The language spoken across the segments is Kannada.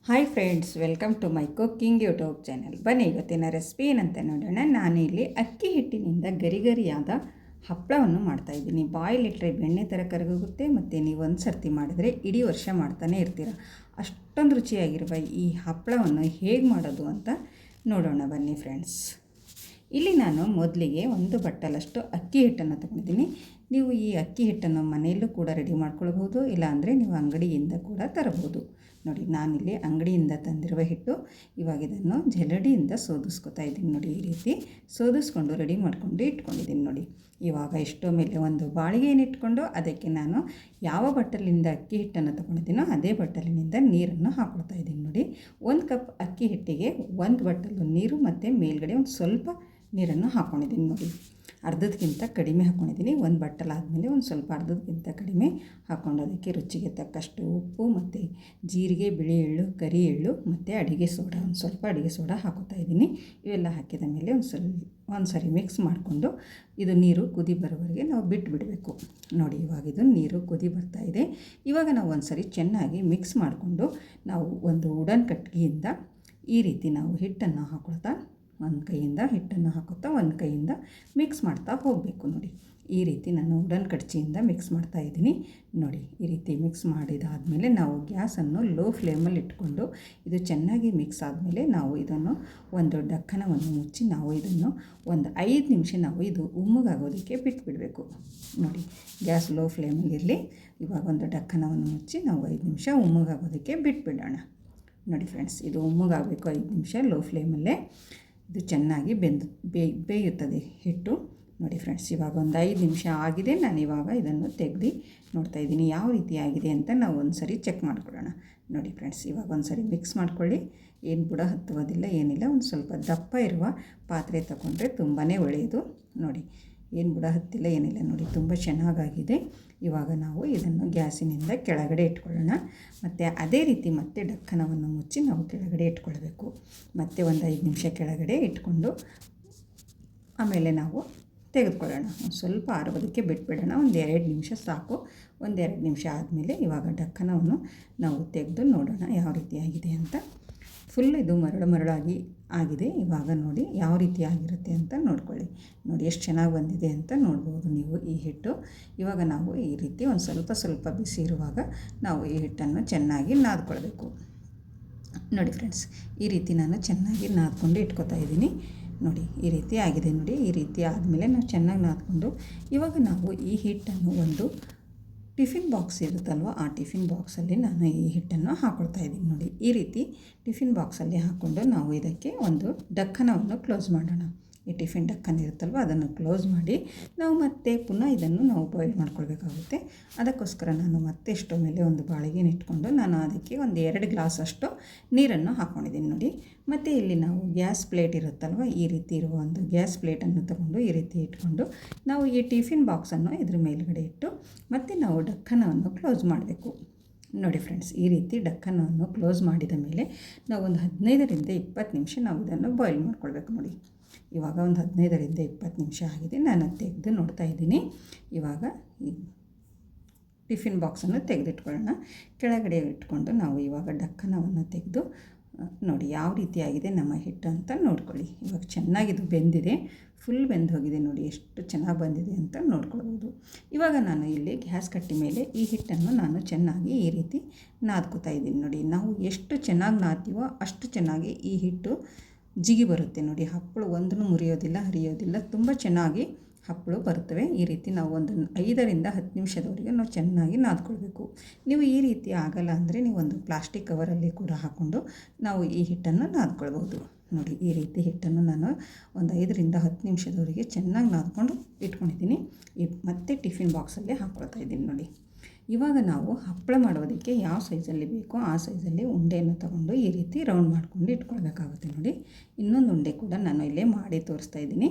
Hi friends, welcome to my cooking YouTube channel. ಬನ್ನಿ ಇವತ್ತಿನ ರೆಸಿಪಿ ಏನಂತ ನೋಡೋಣ. ನಾನಿಲ್ಲಿ ಅಕ್ಕಿ ಹಿಟ್ಟಿನಿಂದ ಗರಿಗರಿಯಾದ ಹಪ್ಪಳವನ್ನು ಮಾಡ್ತಾಯಿದ್ದೀನಿ. ಬಾಯ್ಲ್ ಇಟ್ಟರೆ ಬೆಣ್ಣೆ ಥರ ಕರಗೋಗುತ್ತೆ ಮತ್ತು ನೀವು ಒಂದು ಸರ್ತಿ ಮಾಡಿದರೆ ಇಡೀ ವರ್ಷ ಮಾಡ್ತಾನೆ ಇರ್ತೀರ. ಅಷ್ಟೊಂದು ರುಚಿಯಾಗಿರುವ ಈ ಹಪ್ಪಳವನ್ನು ಹೇಗೆ ಮಾಡೋದು ಅಂತ ನೋಡೋಣ ಬನ್ನಿ ಫ್ರೆಂಡ್ಸ್. ಇಲ್ಲಿ ನಾನು ಮೊದಲಿಗೆ ಒಂದು ಬಟ್ಟಲಷ್ಟು ಅಕ್ಕಿ ಹಿಟ್ಟನ್ನು ತಗೊಂಡಿದ್ದೀನಿ. ನೀವು ಈ ಅಕ್ಕಿ ಹಿಟ್ಟನ್ನು ಮನೆಯಲ್ಲೂ ಕೂಡ ರೆಡಿ ಮಾಡ್ಕೊಳ್ಬೋದು, ಇಲ್ಲಾಂದರೆ ನೀವು ಅಂಗಡಿಯಿಂದ ಕೂಡ ತರಬಹುದು. ನೋಡಿ, ನಾನಿಲ್ಲಿ ಅಂಗಡಿಯಿಂದ ತಂದಿರುವ ಹಿಟ್ಟು. ಇವಾಗ ಇದನ್ನು ಜರಡಿಯಿಂದ ಸೋದಿಸ್ಕೊತಾ ಇದ್ದೀನಿ. ನೋಡಿ, ಈ ರೀತಿ ಸೋದಿಸ್ಕೊಂಡು ರೆಡಿ ಮಾಡಿಕೊಂಡು ಇಟ್ಕೊಂಡಿದ್ದೀನಿ. ನೋಡಿ, ಇವಾಗ ಇಷ್ಟೋ ಮೇಲೆ ಒಂದು ಬಾಳಿಗೆಯನ್ನು ಇಟ್ಕೊಂಡು ಅದಕ್ಕೆ ನಾನು ಯಾವ ಬಟ್ಟಲಿನಿಂದ ಅಕ್ಕಿ ಹಿಟ್ಟನ್ನು ತೊಗೊಂಡಿದ್ದೀನೋ ಅದೇ ಬಟ್ಟಲಿನಿಂದ ನೀರನ್ನು ಹಾಕ್ಕೊಳ್ತಾ ಇದ್ದೀನಿ. ನೋಡಿ, 1 ಕಪ್ ಅಕ್ಕಿ ಹಿಟ್ಟಿಗೆ 1 ಬಟ್ಟಲು ನೀರು ಮತ್ತು ಮೇಲ್ಗಡೆ ಒಂದು ಸ್ವಲ್ಪ ನೀರನ್ನು ಹಾಕ್ಕೊಂಡಿದ್ದೀನಿ. ನೋಡಿ, ಅರ್ಧದಕ್ಕಿಂತ ಕಡಿಮೆ ಹಾಕ್ಕೊಂಡಿದ್ದೀನಿ. 1 ಬಟ್ಟಲಾದಮೇಲೆ ಒಂದು ಸ್ವಲ್ಪ ಅರ್ಧದಕ್ಕಿಂತ ಕಡಿಮೆ ಹಾಕ್ಕೊಂಡು ಅದಕ್ಕೆ ರುಚಿಗೆ ತಕ್ಕಷ್ಟು ಉಪ್ಪು ಮತ್ತು ಜೀರಿಗೆ, ಬಿಳಿ ಎಳ್ಳು, ಕರಿ ಎಳ್ಳು ಮತ್ತು ಅಡುಗೆ ಸೋಡಾ, ಒಂದು ಸ್ವಲ್ಪ ಅಡುಗೆ ಸೋಡಾ ಹಾಕೋತಾ ಇದ್ದೀನಿ. ಇವೆಲ್ಲ ಹಾಕಿದ ಮೇಲೆ ಒಂದು ಸರಿ ಮಿಕ್ಸ್ ಮಾಡಿಕೊಂಡು ಇದು ನೀರು ಕುದಿ ಬರೋವರೆಗೆ ನಾವು ಬಿಡಬೇಕು. ನೋಡಿ, ಇವಾಗ ಇದು ನೀರು ಕುದಿ ಬರ್ತಾಯಿದೆ. ಇವಾಗ ನಾವು ಒಂದು ಸರಿ ಚೆನ್ನಾಗಿ ಮಿಕ್ಸ್ ಮಾಡಿಕೊಂಡು ನಾವು ಒಂದು ವುಡನ್ ಕಟ್ಗೆಯಿಂದ ಈ ರೀತಿ ನಾವು ಹಿಟ್ಟನ್ನು ಹಾಕೊಳ್ತಾ ಒಂದು ಕೈಯಿಂದ ಹಿಟ್ಟನ್ನು ಹಾಕುತ್ತಾ ಒಂದು ಕೈಯಿಂದ ಮಿಕ್ಸ್ ಮಾಡ್ತಾ ಹೋಗಬೇಕು. ನೋಡಿ, ಈ ರೀತಿ ನಾನು ವುಡನ್ ಕಡ್ಚಿಯಿಂದ ಮಿಕ್ಸ್ ಮಾಡ್ತಾ ಇದ್ದೀನಿ. ನೋಡಿ, ಈ ರೀತಿ ಮಿಕ್ಸ್ ಮಾಡಿದಾದಮೇಲೆ ನಾವು ಗ್ಯಾಸನ್ನು ಲೋ ಫ್ಲೇಮಲ್ಲಿ ಇಟ್ಕೊಂಡು ಇದು ಚೆನ್ನಾಗಿ ಮಿಕ್ಸ್ ಆದಮೇಲೆ ನಾವು ಇದನ್ನು ಒಂದು ಡಕ್ಕನವನ್ನು ಮುಚ್ಚಿ ನಾವು ಇದನ್ನು ಒಂದು 5 ನಿಮಿಷ ನಾವು ಇದು ಉಮ್ಮಗಾಗೋದಕ್ಕೆ ಬಿಟ್ಬಿಡಬೇಕು. ನೋಡಿ, ಗ್ಯಾಸ್ ಲೋ ಫ್ಲೇಮಲ್ಲಿರಲಿ. ಇವಾಗ ಒಂದು ಡಕ್ಕನವನ್ನು ಮುಚ್ಚಿ ನಾವು 5 ನಿಮಿಷ ಉಮ್ಮಗಾಗೋದಕ್ಕೆ ಬಿಟ್ಬಿಡೋಣ. ನೋಡಿ ಫ್ರೆಂಡ್ಸ್, ಇದು ಉಮ್ಮಗಾಗಬೇಕು 5 ನಿಮಿಷ ಲೋ ಫ್ಲೇಮಲ್ಲೇ. ಇದು ಚೆನ್ನಾಗಿ ಬೇಯುತ್ತದೆ ಹಿಟ್ಟು. ನೋಡಿ ಫ್ರೆಂಡ್ಸ್, ಇವಾಗ ಒಂದು 5 ನಿಮಿಷ ಆಗಿದೆ. ನಾನು ಇವಾಗ ಇದನ್ನು ತೆಗೆದು ನೋಡ್ತಾಯಿದ್ದೀನಿ ಯಾವ ರೀತಿ ಆಗಿದೆ ಅಂತ ನಾವು ಒಂದು ಸರಿ ಚೆಕ್ ಮಾಡ್ಕೊಳ್ಳೋಣ. ನೋಡಿ ಫ್ರೆಂಡ್ಸ್, ಇವಾಗ ಒಂದು ಸರಿ ಮಿಕ್ಸ್ ಮಾಡ್ಕೊಳ್ಳಿ. ಏನು ಬುಡ ಹತ್ತುವುದಿಲ್ಲ, ಏನಿಲ್ಲ. ಒಂದು ಸ್ವಲ್ಪ ದಪ್ಪ ಇರುವ ಪಾತ್ರೆ ತಗೊಂಡ್ರೆ ತುಂಬಾ ಒಳ್ಳೆಯದು. ನೋಡಿ, ಏನು ಬುಡ ಹತ್ತಿಲ್ಲ, ಏನಿಲ್ಲ. ನೋಡಿ, ತುಂಬ ಚೆನ್ನಾಗಾಗಿದೆ. ಇವಾಗ ನಾವು ಇದನ್ನು ಗ್ಯಾಸಿನಿಂದ ಕೆಳಗಡೆ ಇಟ್ಕೊಳ್ಳೋಣ. ಮತ್ತು ಅದೇ ರೀತಿ ಮತ್ತೆ ಡಕ್ಕನವನ್ನು ಮುಚ್ಚಿ ನಾವು ಕೆಳಗಡೆ ಇಟ್ಕೊಳ್ಬೇಕು. ಮತ್ತು ಒಂದು 5 ನಿಮಿಷ ಕೆಳಗಡೆ ಇಟ್ಕೊಂಡು ಆಮೇಲೆ ನಾವು ತೆಗೆದುಕೊಳ್ಳೋಣ. ಒಂದು ಸ್ವಲ್ಪ ಆರೋದಕ್ಕೆ ಬಿಟ್ಬಿಡೋಣ. ಒಂದು 2 ನಿಮಿಷ ಸಾಕು. ಒಂದು 2 ನಿಮಿಷ ಆದಮೇಲೆ ಇವಾಗ ಡಕ್ಕನವನ್ನು ನಾವು ತೆಗೆದು ನೋಡೋಣ ಯಾವ ರೀತಿ ಆಗಿದೆ ಅಂತ. ಫುಲ್ ಇದು ಮರಳಾಗಿ ಆಗಿದೆ. ಇವಾಗ ನೋಡಿ ಯಾವ ರೀತಿ ಆಗಿರುತ್ತೆ ಅಂತ ನೋಡ್ಕೊಳ್ಳಿ. ನೋಡಿ, ಎಷ್ಟು ಚೆನ್ನಾಗಿ ಬಂದಿದೆ ಅಂತ ನೋಡ್ಬೋದು ನೀವು ಈ ಹಿಟ್ಟು. ಇವಾಗ ನಾವು ಈ ರೀತಿ ಒಂದು ಸ್ವಲ್ಪ ಬಿಸಿ ಇರುವಾಗ ನಾವು ಈ ಹಿಟ್ಟನ್ನು ಚೆನ್ನಾಗಿ ನಾದ್ಕೊಳ್ಬೇಕು. ನೋಡಿ ಫ್ರೆಂಡ್ಸ್, ಈ ರೀತಿ ನಾನು ಚೆನ್ನಾಗಿ ನಾದ್ಕೊಂಡು ಇಟ್ಕೊತಾ ಇದ್ದೀನಿ. ನೋಡಿ, ಈ ರೀತಿ ಆಗಿದೆ. ನೋಡಿ, ಈ ರೀತಿ ಆದಮೇಲೆ ನಾವು ಚೆನ್ನಾಗಿ ನಾದ್ಕೊಂಡು ಇವಾಗ ನಾವು ಈ ಹಿಟ್ಟನ್ನು ಒಂದು ಟಿಫಿನ್ ಬಾಕ್ಸ್ ಇರುತ್ತಲ್ವ, ಆ ಟಿಫಿನ್ ಬಾಕ್ಸಲ್ಲಿ ನಾನು ಈ ಹಿಟ್ಟನ್ನು ಹಾಕ್ಕೊಳ್ತಾ ಇದ್ದೀನಿ. ನೋಡಿ, ಈ ರೀತಿ ಟಿಫಿನ್ ಬಾಕ್ಸಲ್ಲಿ ಹಾಕ್ಕೊಂಡು ನಾವು ಇದಕ್ಕೆ ಒಂದು ಡಕ್ಕನವನ್ನು ಕ್ಲೋಸ್ ಮಾಡೋಣ. ಈ ಟಿಫಿನ್ ಡಕ್ಕನ್ ಇರುತ್ತಲ್ವ ಅದನ್ನು ಕ್ಲೋಸ್ ಮಾಡಿ ನಾವು ಮತ್ತೆ ಪುನಃ ಇದನ್ನು ನಾವು ಬಾಯ್ಲ್ ಮಾಡ್ಕೊಳ್ಬೇಕಾಗುತ್ತೆ. ಅದಕ್ಕೋಸ್ಕರ ನಾನು ಮತ್ತೆ ಸ್ಟವ್ ಮೇಲೆ ಒಂದು ಬಾಳಿಗೆನ ಇಟ್ಕೊಂಡು ನಾನು ಅದಕ್ಕೆ ಒಂದು 2 ಗ್ಲಾಸಷ್ಟು ನೀರನ್ನು ಹಾಕ್ಕೊಂಡಿದ್ದೀನಿ. ನೋಡಿ, ಮತ್ತು ಇಲ್ಲಿ ನಾವು ಗ್ಯಾಸ್ ಪ್ಲೇಟ್ ಇರುತ್ತಲ್ವ, ಈ ರೀತಿ ಇರುವ ಒಂದು ಗ್ಯಾಸ್ ಪ್ಲೇಟನ್ನು ತಗೊಂಡು ಈ ರೀತಿ ಇಟ್ಕೊಂಡು ನಾವು ಈ ಟಿಫಿನ್ ಬಾಕ್ಸನ್ನು ಇದ್ರ ಮೇಲ್ಗಡೆ ಇಟ್ಟು ಮತ್ತು ನಾವು ಡಕ್ಕನವನ್ನು ಕ್ಲೋಸ್ ಮಾಡಬೇಕು. ನೋಡಿ ಫ್ರೆಂಡ್ಸ್, ಈ ರೀತಿ ಡಕ್ಕನವನ್ನು ಕ್ಲೋಸ್ ಮಾಡಿದ ಮೇಲೆ ನಾವು ಒಂದು 15ರಿಂದ 20 ನಿಮಿಷ ನಾವು ಇದನ್ನು ಬಾಯ್ಲ್ ಮಾಡ್ಕೊಳ್ಬೇಕು. ನೋಡಿ, ಇವಾಗ ಒಂದು 15ರಿಂದ 20 ನಿಮಿಷ ಆಗಿದೆ. ನಾನು ತೆಗೆದು ನೋಡ್ತಾ ಇದ್ದೀನಿ. ಇವಾಗ ಈ ಟಿಫಿನ್ ಬಾಕ್ಸನ್ನು ತೆಗೆದಿಟ್ಕೊಳ್ಳೋಣ. ಕೆಳಗಡೆ ಇಟ್ಕೊಂಡು ನಾವು ಇವಾಗ ಡಕ್ಕನವನ್ನು ತೆಗೆದು ನೋಡಿ ಯಾವ ರೀತಿಯಾಗಿದೆ ನಮ್ಮ ಹಿಟ್ಟು ಅಂತ ನೋಡ್ಕೊಳ್ಳಿ. ಇವಾಗ ಚೆನ್ನಾಗಿದು ಬೆಂದಿದೆ, ಫುಲ್ ಬೆಂದು ಹೋಗಿದೆ. ನೋಡಿ, ಎಷ್ಟು ಚೆನ್ನಾಗಿ ಬಂದಿದೆ ಅಂತ ನೋಡ್ಕೊಳ್ಬೋದು. ಇವಾಗ ನಾನು ಇಲ್ಲಿ ಗ್ಯಾಸ್ ಕಟ್ಟಿ ಮೇಲೆ ಈ ಹಿಟ್ಟನ್ನು ನಾನು ಚೆನ್ನಾಗಿ ಈ ರೀತಿ ನಾದ್ಕೋತಾ ಇದ್ದೀನಿ. ನೋಡಿ, ನಾವು ಎಷ್ಟು ಚೆನ್ನಾಗಿ ನಾದ್ತೀವೋ ಅಷ್ಟು ಚೆನ್ನಾಗಿ ಈ ಹಿಟ್ಟು ಜಿಗಿ ಬರುತ್ತೆ. ನೋಡಿ, ಹಪ್ಪಳು ಒಂದೂ ಮುರಿಯೋದಿಲ್ಲ, ಹರಿಯೋದಿಲ್ಲ. ತುಂಬ ಚೆನ್ನಾಗಿ ಹಪ್ಪಳು ಬರ್ತವೆ. ಈ ರೀತಿ ನಾವು ಒಂದು 5ರಿಂದ 10 ನಿಮಿಷದವರೆಗೆ ನಾವು ಚೆನ್ನಾಗಿ ನಾದ್ಕೊಳ್ಬೇಕು. ನೀವು ಈ ರೀತಿ ಆಗಲ್ಲ ಅಂದರೆ ನೀವು ಒಂದು ಪ್ಲಾಸ್ಟಿಕ್ ಕವರಲ್ಲಿ ಕೂಡ ಹಾಕ್ಕೊಂಡು ನಾವು ಈ ಹಿಟ್ಟನ್ನು ನಾದ್ಕೊಳ್ಬೋದು. ನೋಡಿ, ಈ ರೀತಿ ಹಿಟ್ಟನ್ನು ನಾನು ಒಂದು 5ರಿಂದ 10 ನಿಮಿಷದವರೆಗೆ ಚೆನ್ನಾಗಿ ನಾದ್ಕೊಂಡು ಇಟ್ಕೊಂಡಿದ್ದೀನಿ. ಮತ್ತೆ ಟಿಫಿನ್ ಬಾಕ್ಸಲ್ಲಿ ಹಾಕ್ಕೊಳ್ತಾ ಇದ್ದೀನಿ. ನೋಡಿ, ಇವಾಗ ನಾವು ಹಪ್ಪಳ ಮಾಡೋದಕ್ಕೆ ಯಾವ ಸೈಜಲ್ಲಿ ಬೇಕೋ ಆ ಸೈಜಲ್ಲಿ ಉಂಡೆಯನ್ನು ತಗೊಂಡು ಈ ರೀತಿ ರೌಂಡ್ ಮಾಡ್ಕೊಂಡು ಇಟ್ಕೊಳ್ಬೇಕಾಗುತ್ತೆ. ನೋಡಿ, ಇನ್ನೊಂದು ಉಂಡೆ ಕೂಡ ನಾನು ಇಲ್ಲೇ ಮಾಡಿ ತೋರಿಸ್ತಾ ಇದ್ದೀನಿ.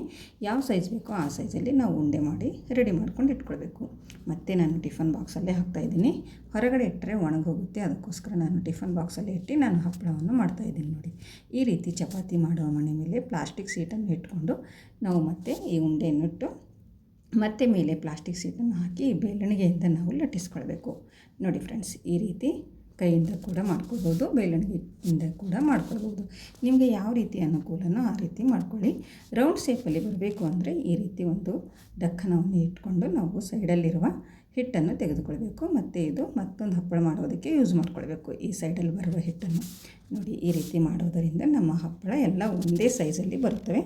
ಯಾವ ಸೈಜ್ ಬೇಕೋ ಆ ಸೈಜಲ್ಲಿ ನಾವು ಉಂಡೆ ಮಾಡಿ ರೆಡಿ ಮಾಡ್ಕೊಂಡು ಇಟ್ಕೊಳ್ಬೇಕು. ಮತ್ತು ನಾನು ಟಿಫನ್ ಬಾಕ್ಸಲ್ಲೇ ಹಾಕ್ತಾಯಿದ್ದೀನಿ. ಹೊರಗಡೆ ಇಟ್ಟರೆ ಒಣಗೋಗುತ್ತೆ, ಅದಕ್ಕೋಸ್ಕರ ನಾನು ಟಿಫನ್ ಬಾಕ್ಸಲ್ಲಿ ಇಟ್ಟು ನಾನು ಹಪ್ಪಳವನ್ನು ಮಾಡ್ತಾಯಿದ್ದೀನಿ. ನೋಡಿ, ಈ ರೀತಿ ಚಪಾತಿ ಮಾಡುವ ಮಣೆ ಮೇಲೆ ಪ್ಲಾಸ್ಟಿಕ್ ಸೀಟನ್ನು ಇಟ್ಕೊಂಡು ನಾವು ಮತ್ತೆ ಈ ಉಂಡೆಯನ್ನು ಇಟ್ಟು ಮತ್ತೆ ಮೇಲೆ ಪ್ಲಾಸ್ಟಿಕ್ ಸೀಟನ್ನು ಹಾಕಿ ಬೆಳ್ಳಣಿಗೆಯಿಂದ ನಾವು ಲಟ್ಟಿಸ್ಕೊಳ್ಬೇಕು. ನೋಡಿ ಫ್ರೆಂಡ್ಸ್, ಈ ರೀತಿ ಕೈಯಿಂದ ಕೂಡ ಮಾಡ್ಕೊಳ್ಬೋದು, ಬೆಳ್ಳುಳ್ಳಿಯಿಂದ ಕೂಡ ಮಾಡ್ಕೊಳ್ಬೋದು. ನಿಮಗೆ ಯಾವ ರೀತಿ ಅನುಕೂಲನೋ ಆ ರೀತಿ ಮಾಡ್ಕೊಳ್ಳಿ. ರೌಂಡ್ ಶೇಪಲ್ಲಿ ಬರಬೇಕು ಅಂದರೆ ಈ ರೀತಿ ಒಂದು ದಕ್ಕನವನ್ನು ಇಟ್ಕೊಂಡು ನಾವು ಸೈಡಲ್ಲಿರುವ ಹಿಟ್ಟನ್ನು ತೆಗೆದುಕೊಳ್ಬೇಕು. ಮತ್ತು ಇದು ಮತ್ತೊಂದು ಹಪ್ಪಳ ಮಾಡೋದಕ್ಕೆ ಯೂಸ್ ಮಾಡ್ಕೊಳ್ಬೇಕು. ಈ ಸೈಡಲ್ಲಿ ಬರುವ ಹಿಟ್ಟನ್ನು ನೋಡಿ, ಈ ರೀತಿ ಮಾಡೋದರಿಂದ ನಮ್ಮ ಹಪ್ಪಳ ಎಲ್ಲ ಒಂದೇ ಸೈಜಲ್ಲಿ ಬರುತ್ತವೆ.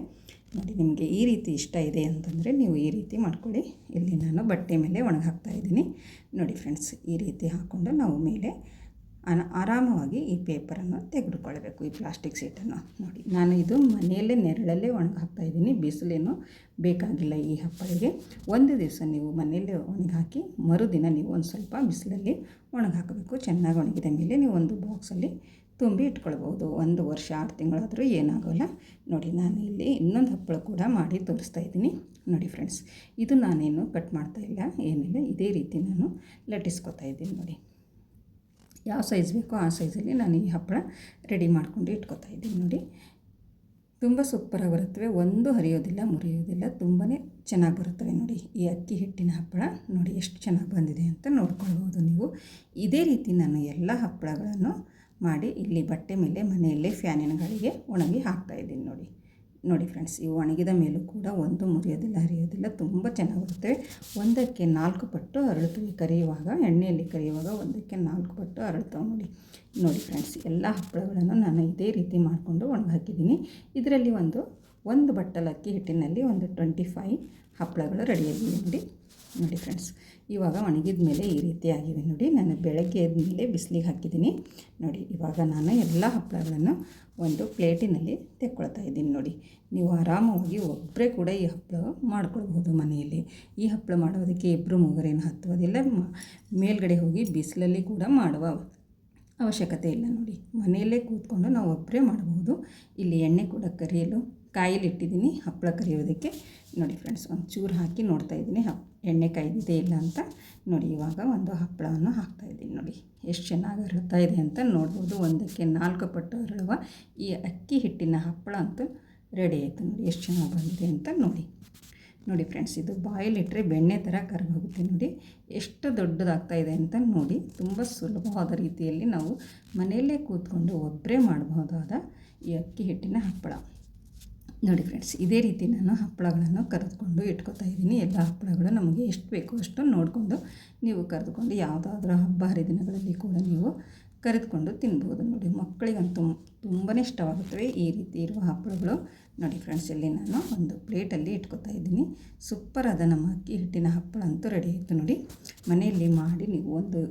ನೋಡಿ, ನಿಮಗೆ ಈ ರೀತಿ ಇಷ್ಟ ಇದೆ ಅಂತಂದರೆ ನೀವು ಈ ರೀತಿ ಮಾಡ್ಕೊಳ್ಳಿ. ಇಲ್ಲಿ ನಾನು ಬಟ್ಟೆ ಮೇಲೆ ಒಣಗಿ ಇದ್ದೀನಿ. ನೋಡಿ ಫ್ರೆಂಡ್ಸ್, ಈ ರೀತಿ ಹಾಕ್ಕೊಂಡು ನಾವು ಮೇಲೆ ಆರಾಮವಾಗಿ ಈ ಪೇಪರನ್ನು ತೆಗೆದುಕೊಳ್ಬೇಕು, ಈ ಪ್ಲಾಸ್ಟಿಕ್ ಶೀಟನ್ನು. ನೋಡಿ, ನಾನು ಇದು ಮನೆಯಲ್ಲೇ ನೆರಳಲ್ಲೇ ಒಣಗಿ ಹಾಕ್ತಾಯಿದ್ದೀನಿ. ಬಿಸಿಲೇನು ಬೇಕಾಗಿಲ್ಲ ಈ ಹಪ್ಪಳಿಗೆ. ಒಂದು ದಿವಸ ನೀವು ಮನೆಯಲ್ಲೇ ಒಣಗಿ ಹಾಕಿ ಮರುದಿನ ನೀವು ಒಂದು ಸ್ವಲ್ಪ ಬಿಸಿಲಲ್ಲಿ ಒಣಗಿ ಹಾಕಬೇಕು. ಚೆನ್ನಾಗಿ ಒಣಗಿದ ಮೇಲೆ ನೀವು ಒಂದು ಬಾಕ್ಸಲ್ಲಿ ತುಂಬಿ ಇಟ್ಕೊಳ್ಬೋದು. 1 ವರ್ಷ 6 ತಿಂಗಳಾದರೂ ಏನಾಗೋಲ್ಲ. ನೋಡಿ, ನಾನು ಇಲ್ಲಿ ಇನ್ನೊಂದು ಹಪ್ಪಳ ಕೂಡ ಮಾಡಿ ತೋರಿಸ್ತಾ ಇದ್ದೀನಿ. ನೋಡಿ ಫ್ರೆಂಡ್ಸ್, ಇದು ನಾನೇನು ಕಟ್ ಮಾಡ್ತಾಯಿಲ್ಲ, ಏನಿಲ್ಲ, ಇದೇ ರೀತಿ ನಾನು ಲಟ್ಟಿಸ್ಕೊತಾ ಇದ್ದೀನಿ. ನೋಡಿ, ಯಾವ ಸೈಜ್ ಬೇಕೋ ಆ ಸೈಜಲ್ಲಿ ನಾನು ಈ ಹಪ್ಪಳ ರೆಡಿ ಮಾಡ್ಕೊಂಡು ಇಟ್ಕೊತಾ ಇದ್ದೀನಿ. ನೋಡಿ, ತುಂಬ ಸೂಪರಾಗಿ ಬರುತ್ತವೆ, ಒಂದು ಹರಿಯೋದಿಲ್ಲ ಮುರಿಯೋದಿಲ್ಲ, ತುಂಬಾ ಚೆನ್ನಾಗಿ ಬರುತ್ತವೆ. ನೋಡಿ, ಈ ಅಕ್ಕಿ ಹಿಟ್ಟಿನ ಹಪ್ಪಳ ನೋಡಿ ಎಷ್ಟು ಚೆನ್ನಾಗಿ ಬಂದಿದೆ ಅಂತ ನೋಡ್ಕೊಳ್ಬೋದು ನೀವು. ಇದೇ ರೀತಿ ನಾನು ಎಲ್ಲ ಹಪ್ಪಳಗಳನ್ನು ಮಾಡಿ ಇಲ್ಲಿ ಬಟ್ಟೆ ಮೇಲೆ ಮನೆಯಲ್ಲೇ ಫ್ಯಾನಿನ ಗಾಳಿಗೆ ಒಣಗಿ ಹಾಕ್ತಾಯಿದ್ದೀನಿ. ನೋಡಿ ಫ್ರೆಂಡ್ಸ್, ಇವು ಒಣಗಿದ ಮೇಲೂ ಕೂಡ ಒಂದು ಮುರಿಯೋದಿಲ್ಲ, ಹರಿಯೋದಿಲ್ಲ, ತುಂಬ ಚೆನ್ನಾಗಿ ಬರುತ್ತವೆ. 1ಕ್ಕೆ 4 ಪಟ್ಟು ಅರಳುತ್ತವೆ. ಕರಿಯುವಾಗ, ಎಣ್ಣೆಯಲ್ಲಿ ಕರಿಯುವಾಗ 1ಕ್ಕೆ 4 ಪಟ್ಟು ಅರಳುತ್ತವೆ. ನೋಡಿ ಫ್ರೆಂಡ್ಸ್, ಎಲ್ಲ ಹಪ್ಪಳಗಳನ್ನು ನಾನು ಇದೇ ರೀತಿ ಮಾಡಿಕೊಂಡು ಒಣಗಿ ಹಾಕಿದ್ದೀನಿ. ಇದರಲ್ಲಿ ಒಂದು ಬಟ್ಟಲು ಅಕ್ಕಿ ಹಿಟ್ಟಿನಲ್ಲಿ ಒಂದು 25 ಹಪ್ಪಳಗಳು ರೆಡಿಯಾಗಿವೆ. ನೋಡಿ ಫ್ರೆಂಡ್ಸ್, ಇವಾಗ ಒಣಗಿದ ಮೇಲೆ ಈ ರೀತಿ ಆಗಿವೆ. ನೋಡಿ, ನಾನು ಬೆಳಗ್ಗೆ ಎದ್ದ ಮೇಲೆ ಬಿಸಿಲಿಗೆ ಹಾಕಿದ್ದೀನಿ. ನೋಡಿ, ಇವಾಗ ನಾನು ಎಲ್ಲ ಹಪ್ಪಳಗಳನ್ನು ಒಂದು ಪ್ಲೇಟಿನಲ್ಲಿ ತೆಕ್ಕೊಳ್ತಾ ಇದ್ದೀನಿ. ನೋಡಿ, ನೀವು ಆರಾಮವಾಗಿ ಒಬ್ಬರೇ ಕೂಡ ಈ ಹಪ್ಪಳ ಮಾಡ್ಕೊಳ್ಬೋದು ಮನೆಯಲ್ಲಿ. ಈ ಹಪ್ಪಳ ಮಾಡೋದಕ್ಕೆ 2-3 ಏನು ಹತ್ತುವುದಿಲ್ಲ. ಮೇಲ್ಗಡೆ ಹೋಗಿ ಬಿಸಿಲಲ್ಲಿ ಕೂಡ ಮಾಡುವ ಅವಶ್ಯಕತೆ ಇಲ್ಲ. ನೋಡಿ, ಮನೆಯಲ್ಲೇ ಕೂತ್ಕೊಂಡು ನಾವು ಒಬ್ಬರೇ ಮಾಡಬಹುದು. ಇಲ್ಲಿ ಎಣ್ಣೆ ಕೂಡ ಕರಿಯಲು ಕಾಯಿಲಿಟ್ಟಿದ್ದೀನಿ ಹಪ್ಪಳ ಕರಿಯೋದಕ್ಕೆ. ನೋಡಿ ಫ್ರೆಂಡ್ಸ್, ಒಂದು ಚೂರು ಹಾಕಿ ನೋಡ್ತಾ ಇದ್ದೀನಿ ಎಣ್ಣೆ ಕಾಯ್ದಿದೆ ಇಲ್ಲ ಅಂತ. ನೋಡಿ, ಇವಾಗ ಒಂದು ಹಪ್ಪಳವನ್ನು ಹಾಕ್ತಾಯಿದ್ದೀನಿ. ನೋಡಿ, ಎಷ್ಟು ಚೆನ್ನಾಗಿ ಅರಳುತ್ತಾ ಇದೆ ಅಂತ ನೋಡ್ಬೋದು. 1ಕ್ಕೆ 4 ಪಟ್ಟು ಅರಳುವ ಈ ಅಕ್ಕಿ ಹಿಟ್ಟಿನ ಹಪ್ಪಳ ಅಂತೂ ರೆಡಿ ಆಯಿತು. ನೋಡಿ, ಎಷ್ಟು ಚೆನ್ನಾಗಿ ಬಂದಿದೆ ಅಂತ ನೋಡಿ ಫ್ರೆಂಡ್ಸ್, ಇದು ಬಾಯಲ್ಲಿಟ್ಟರೆ ಬೆಣ್ಣೆ ಥರ ಕರಗೋಗುತ್ತೆ. ನೋಡಿ, ಎಷ್ಟು ದೊಡ್ಡದಾಗ್ತಾಯಿದೆ ಅಂತ ನೋಡಿ. ತುಂಬ ಸುಲಭವಾದ ರೀತಿಯಲ್ಲಿ ನಾವು ಮನೆಯಲ್ಲೇ ಕೂತ್ಕೊಂಡು ಒಬ್ಬರೇ ಮಾಡಬಹುದಾದ ಈ ಅಕ್ಕಿ ಹಿಟ್ಟಿನ ಹಪ್ಪಳ. ನೋಡಿ ಫ್ರೆಂಡ್ಸ್, ಇದೇ ರೀತಿ ನಾನು ಹಪ್ಪಳಗಳನ್ನು ಕರೆದುಕೊಂಡು ಇಟ್ಕೊತಾ ಇದ್ದೀನಿ. ಎಲ್ಲ ಹಪ್ಪಳಗಳು ನಮಗೆ ಎಷ್ಟು ಬೇಕೋ ಅಷ್ಟು ನೋಡಿಕೊಂಡು ನೀವು ಕರೆದುಕೊಂಡು ಯಾವುದಾದ್ರೂ ಹಬ್ಬ ಹರಿದಿನಗಳಲ್ಲಿ ಕೂಡ ನೀವು ಕರೆದುಕೊಂಡು ತಿನ್ಬೋದು. ನೋಡಿ, ಮಕ್ಕಳಿಗಂತೂ ತುಂಬಾ ಇಷ್ಟವಾಗುತ್ತವೆ ಈ ರೀತಿ ಇರುವ ಹಪ್ಪಳಗಳು. ನೋಡಿ ಫ್ರೆಂಡ್ಸ್, ಇಲ್ಲಿ ನಾನು ಒಂದು ಪ್ಲೇಟಲ್ಲಿ ಇಟ್ಕೊತಾ ಇದ್ದೀನಿ. ಸೂಪರಾದ ನಮ್ಮ ಅಕ್ಕಿ ಹಿಟ್ಟಿನ ಹಪ್ಪಳ ಅಂತೂ ರೆಡಿ ಆಯಿತು. ನೋಡಿ, ಮನೆಯಲ್ಲಿ ಮಾಡಿ ನೀವು 1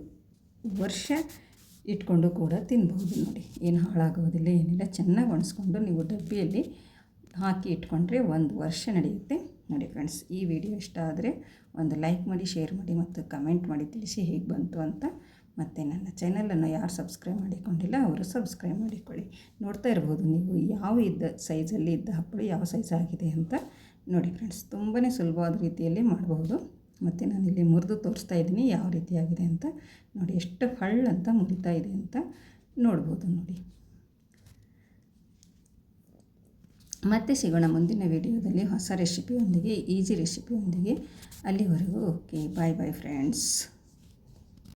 ವರ್ಷ ಇಟ್ಕೊಂಡು ಕೂಡ ತಿನ್ಬೋದು. ನೋಡಿ, ಏನು ಹಾಳಾಗೋದಿಲ್ಲ, ಏನಿಲ್ಲ. ಚೆನ್ನಾಗಿ ಒಣಸ್ಕೊಂಡು ನೀವು ಡಬ್ಬಿಯಲ್ಲಿ ಹಾಕಿ ಇಟ್ಕೊಂಡ್ರೆ 1 ವರ್ಷ ನಡೆಯುತ್ತೆ. ನೋಡಿ ಫ್ರೆಂಡ್ಸ್, ಈ ವಿಡಿಯೋ ಇಷ್ಟ ಆದರೆ ಒಂದು ಲೈಕ್ ಮಾಡಿ, ಶೇರ್ ಮಾಡಿ ಮತ್ತು ಕಮೆಂಟ್ ಮಾಡಿ ತಿಳಿಸಿ ಹೇಗೆ ಬಂತು ಅಂತ. ಮತ್ತು ನನ್ನ ಚಾನಲನ್ನು ಯಾರು ಸಬ್ಸ್ಕ್ರೈಬ್ ಮಾಡಿಕೊಂಡಿಲ್ಲ ಅವರು ಸಬ್ಸ್ಕ್ರೈಬ್ ಮಾಡಿಕೊಳ್ಳಿ. ನೋಡ್ತಾ ಇರ್ಬೋದು ನೀವು ಯಾವ ಸೈಜಲ್ಲಿ ಇದ್ದ ಹಪ್ಪಳ ಯಾವ ಸೈಜ್ ಆಗಿದೆ ಅಂತ. ನೋಡಿ ಫ್ರೆಂಡ್ಸ್, ತುಂಬಾ ಸುಲಭವಾದ ರೀತಿಯಲ್ಲಿ ಮಾಡಬಹುದು. ಮತ್ತು ನಾನಿಲ್ಲಿ ಮುರಿದು ತೋರಿಸ್ತಾ ಇದ್ದೀನಿ ಯಾವ ರೀತಿಯಾಗಿದೆ ಅಂತ. ನೋಡಿ, ಎಷ್ಟು ಹಳ್ಳಂತ ಮುರಿತಾ ಇದೆ ಅಂತ ನೋಡ್ಬೋದು. ನೋಡಿ, ಮತ್ತೆ ಸಿಗೋಣ ಮುಂದಿನ ವಿಡಿಯೋದಲ್ಲಿ ಹೊಸ ರೆಸಿಪಿಯೊಂದಿಗೆ, ಈಸಿ ರೆಸಿಪಿಯೊಂದಿಗೆ. ಅಲ್ಲಿವರೆಗೂ ಓಕೆ, ಬಾಯ್ ಬಾಯ್ ಫ್ರೆಂಡ್ಸ್.